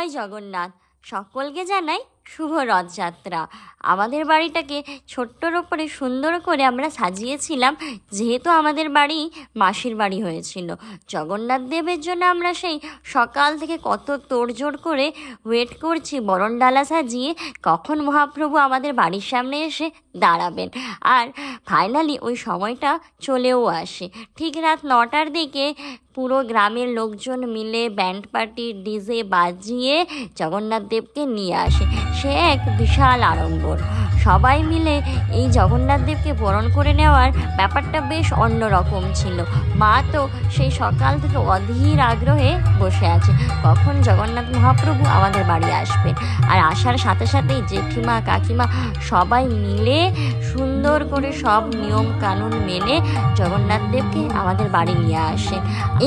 জয় জগন্নাথ। সকলকে জানাই শুভ রথযাত্রা। আমাদের বাড়িটাকে ছোট্টর ওপরে সুন্দর করে আমরা সাজিয়েছিলাম, যেহেতু আমাদের বাড়ি মাসির বাড়ি হয়েছিল। জগন্নাথ দেবের জন্য আমরা সেই সকাল থেকে কত তোড়জোড় করে ওয়েট করছি বরণডালা সাজিয়ে কখন মহাপ্রভু আমাদের বাড়ির সামনে এসে দাঁড়াবেন। আর ফাইনালি ওই সময়টা চলেও আসে। ঠিক রাত 9টার দিকে পুরো গ্রামের লোকজন মিলে ব্যান্ড পার্টি ডিজে বাজিয়ে জগন্নাথ দেবকে নিয়ে আসে। সে এক বিশাল আড়ম্বর। সবাই মিলে এই জগন্নাথ দেবকে বরণ করে নেওয়ার ব্যাপারটা বেশ অন্যরকম ছিল। মা তো সেই সকাল থেকে অধীর আগ্রহে বসে আছে কখন জগন্নাথ মহাপ্রভু আমাদের বাড়ি আসবেন। আর আসার সাথে সাথেই জেঠিমা কাকিমা সবাই মিলে সুন্দর করে সব নিয়ম কানুন মেনে জগন্নাথ দেবকে আমাদের বাড়ি নিয়ে আসে।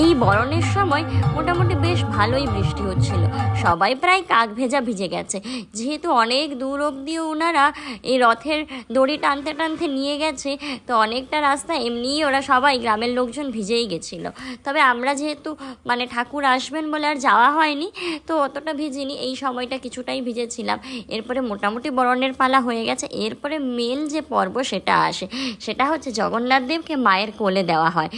এই বরণের সময় মোটামুটি বেশ ভালোই বৃষ্টি হচ্ছিল, সবাই প্রায় কাক ভেজা ভিজে গেছে, যেহেতু অনেক দূর অবধিও ওনারা এই রথের দড়ি টানতে টানতে নিয়ে গেছে, তো অনেকটা রাস্তা এমনিই ওরা সবাই গ্রামের লোকজন ভিজেই গেছিলো। তবে আমরা যেহেতু ঠাকুর আসবেন বলে আর যাওয়া হয়নি, তো অতটা ভিজিনি, এই সময়টা কিছুটাই ভিজেছিলাম। এরপরে মোটামুটি বরণের পালা হয়ে গেছে। এরপরে মেন যে পর্ব সেটা আসে, সেটা হচ্ছে জগন্নাথ দেবকে মায়ের কোলে দেওয়া হয়।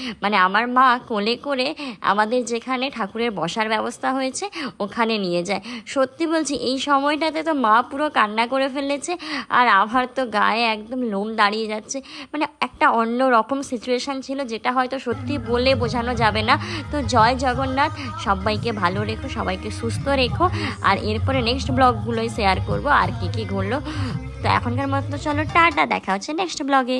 আমার মা কোলে করে আমাদের যেখানে ঠাকুরের বসার ব্যবস্থা হয়েছে ওখানে নিয়ে যায়। সত্যি বলছি, এই সময়টাতে তো মা পুরো কান্না করে ফেলেছে, আর আমার তো গায়ে একদম লোম দাঁড়িয়ে যাচ্ছে। একটা অন্য রকম সিচুয়েশান ছিল, যেটা হয়তো সত্যি বলে বোঝানো যাবে না। তো জয় জগন্নাথ, সবাইকে ভালো রেখো, সবাইকে সুস্থ রেখো। আর এরপরে নেক্সট ব্লগগুলোই শেয়ার করব আর কী কী ঘটলো। তো এখনকার মতো চলো টাটা, দেখা হচ্ছে নেক্সট ব্লগে।